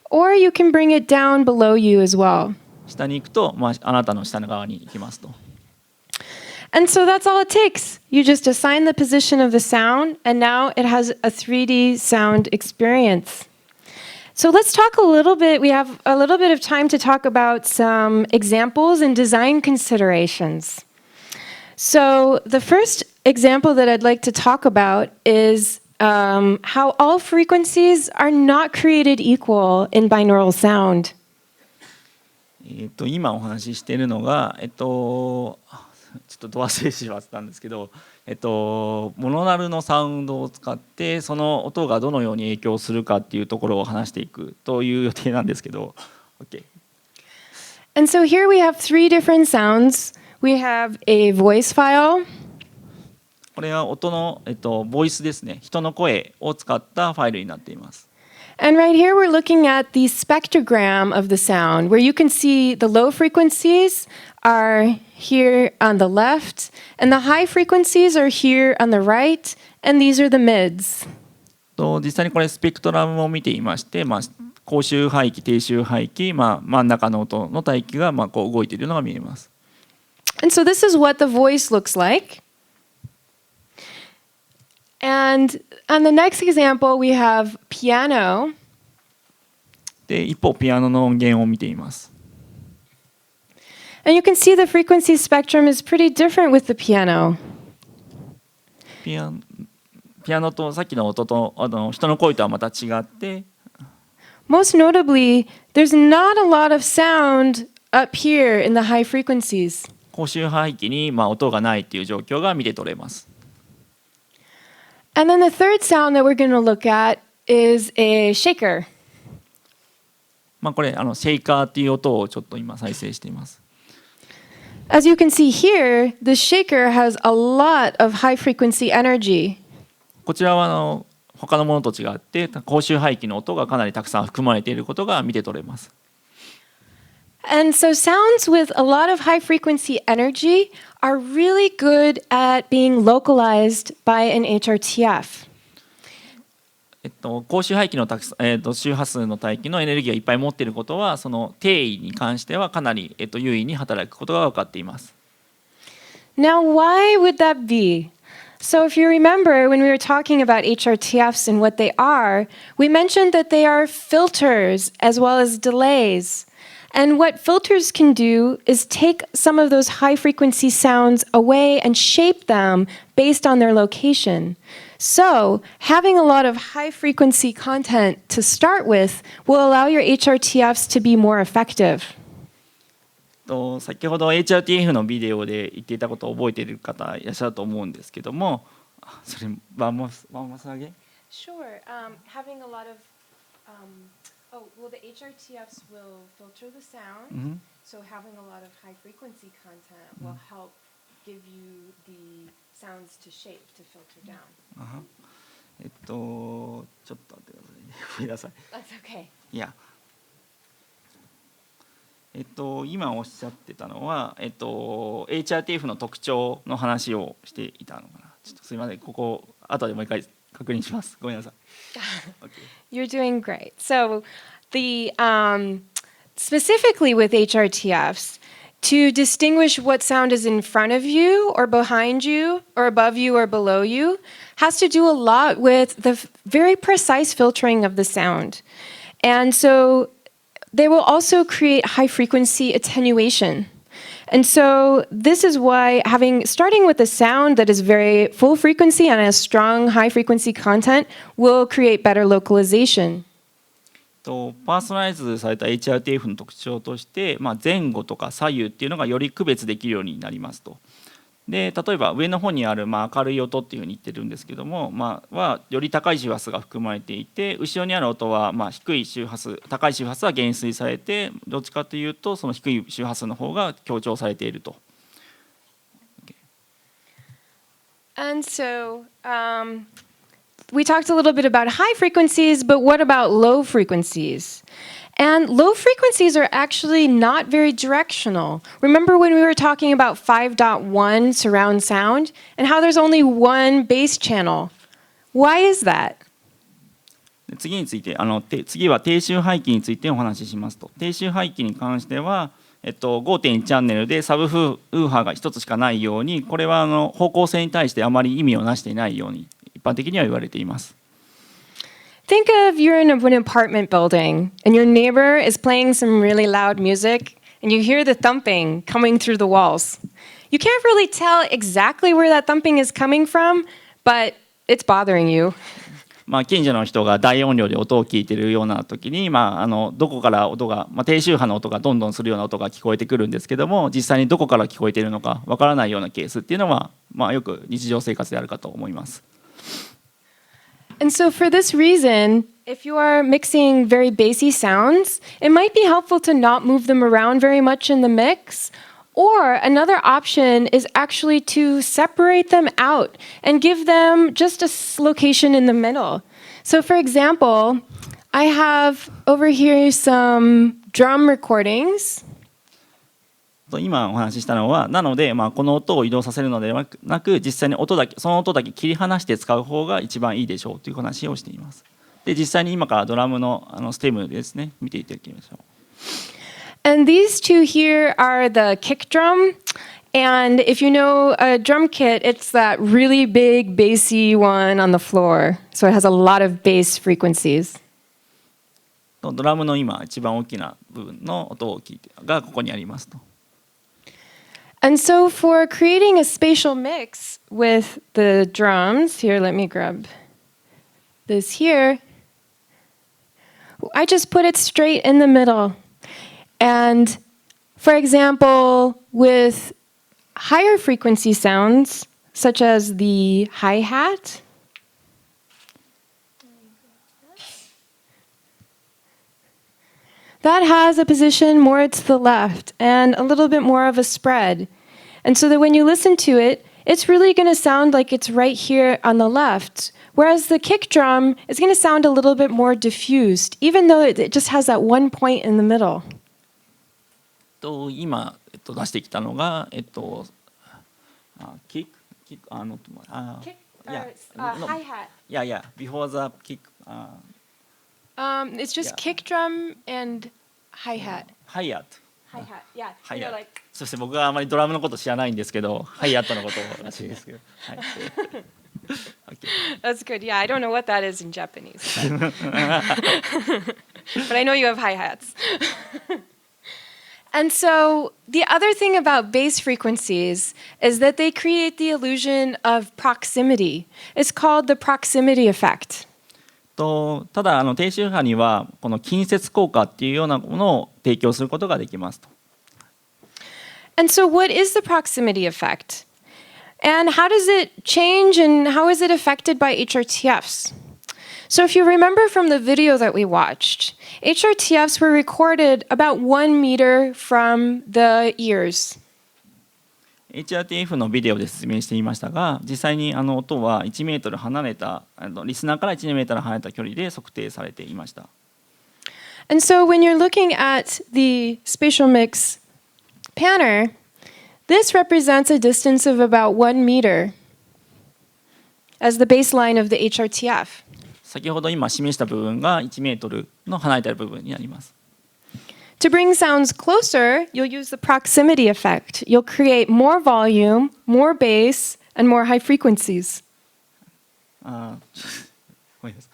Or you can bring it down below you as well. 下に行くと、あなたの下の側に行きますと。And so that's all it takes. You just assign the position of the sound, and now it has a 3D sound experience. So let's talk a little bit. We have a little bit of time to talk about some examples and design considerations. So the first example that I'd like to talk about is how all frequencies are not created equal in binaural sound. 今お話ししているのが、ちょっとド忘れしまったんですけど、モノナルのサウンドを使ってその音がどのように影響するかっていうところを話していくという予定なんですけど、OK。And so here we have three different sounds. We have a voice file. これは音の、ボイスですね。人の声を使ったファイルになっています。And right here we're looking at the spectrogram of the sound, where you can see the low frequencies are here on the left, and the high frequencies are here on the right, and these are the mids. 実際にこれスペクトラムを見ていまして、高周波域、低周波域、真ん中の音の帯域がこう動いているのが見えます。And so this is what the voice looks like. And on the next example, we have piano. で一方ピアノの音源を見ています。And you can see the frequency spectrum is pretty different with the piano. ピアノとさっきの音と人の声とはまた違って、Most notably, there's not a lot of sound up here in the high frequencies. 高周波域に音がないっていう状況が見て取れます。And then the third sound that we're going to look at is a shaker. これシェイカーっていう音をちょっと今再生しています。As you can see here, the shaker has a lot of high frequency energy. こちらは他のものと違って高周波域の音がかなりたくさん含まれていることが見て取れます。And so sounds with a lot of high frequency energy are really good at being localized by an HRTF. 高周波域の周波数の帯域のエネルギーがいっぱい持っていることはその定位に関してはかなり優位に働くことが分かっています。Now, why would that be? So if you remember when we were talking about HRTFs and what they are, we mentioned that they are filters as well as delays. And what filters can do is take some of those high frequency sounds away and shape them based on their location. So having a lot of high frequency content to start with will allow your HRTFs to be more effective. 先ほど HRTF のビデオで言っていたことを覚えている方いらっしゃると思うんですけども、それvamos again? Sure. Having a lot of the HRTFs will filter the sound. Mm-hmm. So having a lot of high frequency content will help give you the sounds to shape to filter down. ちょっと待ってくださいね。ごめんなさい。That's okay. いや。今おっしゃってたのは、HRTF の特徴の話をしていたのかな。ちょっとすいません、ここ後でもう一回確認します。ごめんなさい。You're doing great. So, the specifically with HRTFs, to distinguish what sound is in front of you or behind you or above you or below you has to do a lot with the very precise filtering of the sound. And so they will also create high frequency attenuation. And so this is why starting with a sound that is very full frequency and has strong high frequency content will create better localization. パーソナライズされた HRTF の特徴として、前後とか左右っていうのがより区別できるようになりますと。で例えば上の方にある、明るい音っていうふうに言ってるんですけども、はより高い周波数が含まれていて、後ろにある音は、低い周波数、高い周波数は減衰されて、どっちかというとその低い周波数の方が強調されていると。And so, we talked a little bit about high frequencies, but what about low frequencies? And low frequencies are actually not very directional. Remember when we were talking about 5.1 surround sound and how there's only one bass channel? Why is that? 次について次は低周波域についてお話ししますと。低周波域に関しては、5.1 チャンネルでサブウーハーが1つしかないように、これは方向性に対してあまり意味をなしていないように一般的には言われています。Think of you're in an apartment building and your neighbor is playing some really loud music and you hear the thumping coming through the walls. You can't really tell exactly where that thumping is coming from, but it's bothering you. 近所の人が大音量で音を聞いているような時に、どこから音が、低周波の音がどんどんするような音が聞こえてくるんですけども、実際にどこから聞こえているのかわからないようなケースっていうのは、よく日常生活であるかと思います。And so for this reason, if you are mixing very bassy sounds, it might be helpful to not move them around very much in the mix. Or another option is actually to separate them out and give them just a location in the middle. So for example, I have over here some drum recordings. 今お話ししたのは、なので、この音を移動させるのではなく、実際にその音だけ切り離して使う方が一番いいでしょうという話をしています。で実際に今からドラムのステムですね、見ていただきましょう。And these two here are the kick drum. And if you know a drum kit, it's that really big bassy one on the floor. So it has a lot of bass frequencies. ドラムの今一番大きな部分の音を聞いてがここにありますと。And so for creating a spatial mix with the drums, here, let me grab this here. I just put it straight in the middle. And for example, with higher frequency sounds, such as the hi-hat, that has a position more to the left and a little bit more of a spread. And so that when you listen to it, it's really going to sound like it's right here on the left. Whereas the kick drum is going to sound a little bit more diffused, even though it just has that one point in the middle. 今、出してきたのが、キック、hi-hat. Yeah, before the kick. It's just kick drum and hi-hat. Hi-hat. Hi-hat, yeah. Hi-hat. そして僕はあまりドラムのこと知らないんですけど、Hi-hat のことらしいですけど。はい。That's good. Yeah, I don't know what that is in Japanese. But I know you have hi-hats. And so the other thing about bass frequencies is that they create the illusion of proximity. It's called the proximity effect. ただ低周波にはこの近接効果っていうようなものを提供することができますと。And so what is the proximity effect? And how does it change and how is it affected by HRTFs? So if you remember from the video that we watched, HRTFs were recorded about 1 meter from the ears. HRTF のビデオで説明していましたが、実際に音は1メートル離れたリスナーから1メートル離れた距離で測定されていました。And so when you're looking at the spatial mix panner, this represents a distance of about 1 meter. as the baseline of the HRTF. 先ほど今示した部分が1メートルの離れている部分になります。To bring sounds closer, you'll use the proximity effect. You'll create more volume, more bass, and more high frequencies. あごめんなさい。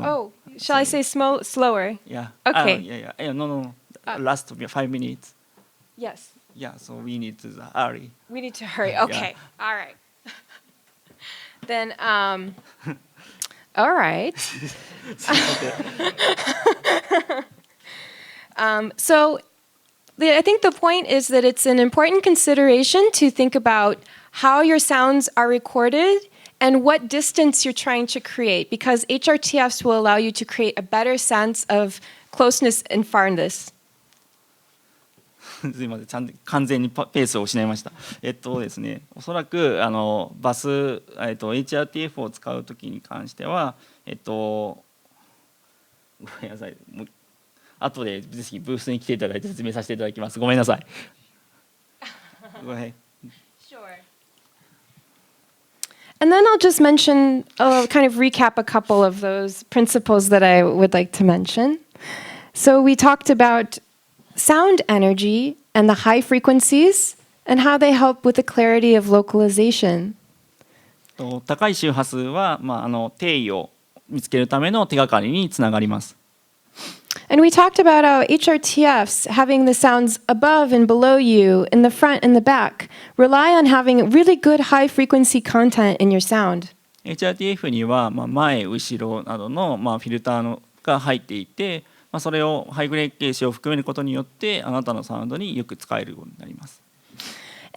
Oh, shall I say slower? Yeah. Okay. Yeah. No. Last 5 minutes. Yes. Yeah. So we need to hurry. We need to hurry. Okay. All right. Then, all right. So I think the point is that it's an important consideration to think about how your sounds are recorded and what distance you're trying to create, because HRTFs will allow you to create a better sense of closeness and farness. すいません、完全にペースを失いました。ですね、おそらくバス、HRTF を使うときに関しては、ごめんなさい。後でぜひブースに来ていただいて説明させていただきます。ごめんなさい。ごめん。Sure. And then I'll just mention, kind of recap a couple of those principles that I would like to mention. So we talked about sound energy and the high frequencies and how they help with the clarity of localization. 高い周波数は、定位を見つけるための手がかりにつながります。And we talked about how HRTFs, having the sounds above and below you, in the front and the back, rely on having really good high frequency content in your sound. HRTF には、前、後ろなどの、フィルターが入っていて、それをハイグレード形式を含めることによってあなたのサウンドによく使えるようになります。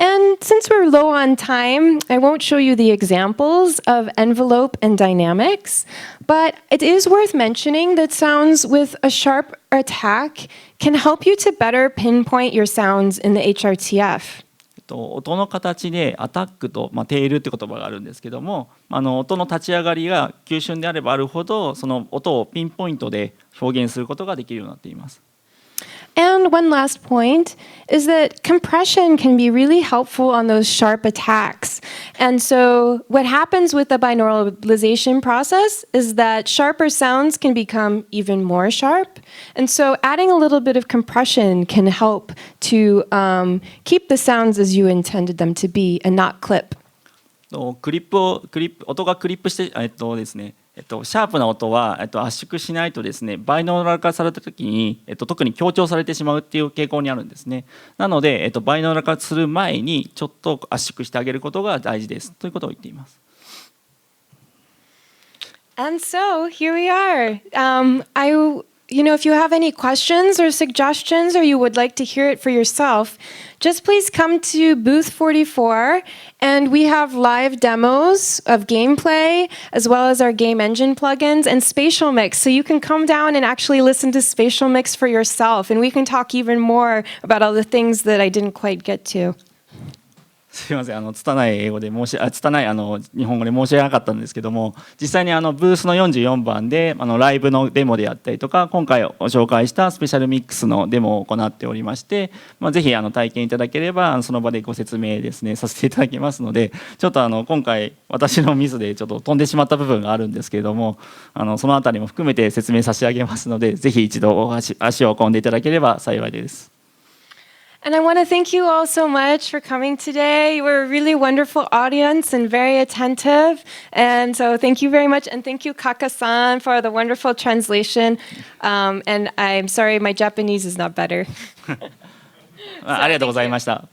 And since we're low on time, I won't show you the examples of envelope and dynamics, but it is worth mentioning that sounds with a sharp attack can help you to better pinpoint your sounds in the HRTF. 音の形でアタックと、テールって言葉があるんですけども、音の立ち上がりが急峻であればあるほどその音をピンポイントで表現することができるようになっています。And one last point is that compression can be really helpful on those sharp attacks. And so what happens with the binauralization process is that sharper sounds can become even more sharp. And so adding a little bit of compression can help to keep the sounds as you intended them to be and not clip. 音がクリップしてですね、シャープな音は圧縮しないとですね、バイノーラル化された時に特に強調されてしまうっていう傾向にあるんですね。なのでバイノーラル化する前にちょっと圧縮してあげることが大事ですということを言っています。And so here we are. If you have any questions or suggestions or you would like to hear it for yourself, just please come to booth 44 and we have live demos of gameplay as well as our game engine plugins and Spatial Mix. So you can come down and actually listen to Spatial Mix for yourself and we can talk even more about all the things that I didn't quite get to. すみません、拙い日本語で申し訳なかったんですけども、実際にブースの44番でライブのデモであったりとか、今回ご紹介したスペシャルミックスのデモを行っておりまして、ぜひ体験いただければその場でご説明ですねさせていただきますので、ちょっと今回私のミスでちょっと飛んでしまった部分があるんですけれども、そのあたりも含めて説明差し上げますので、ぜひ一度足を運んでいただければ幸いです。And I want to thank you all so much for coming today. You were a really wonderful audience and very attentive. And so thank you very much. And thank you, Kaka-san, for the wonderful translation. And I'm sorry, my Japanese is not better. ありがとうございました。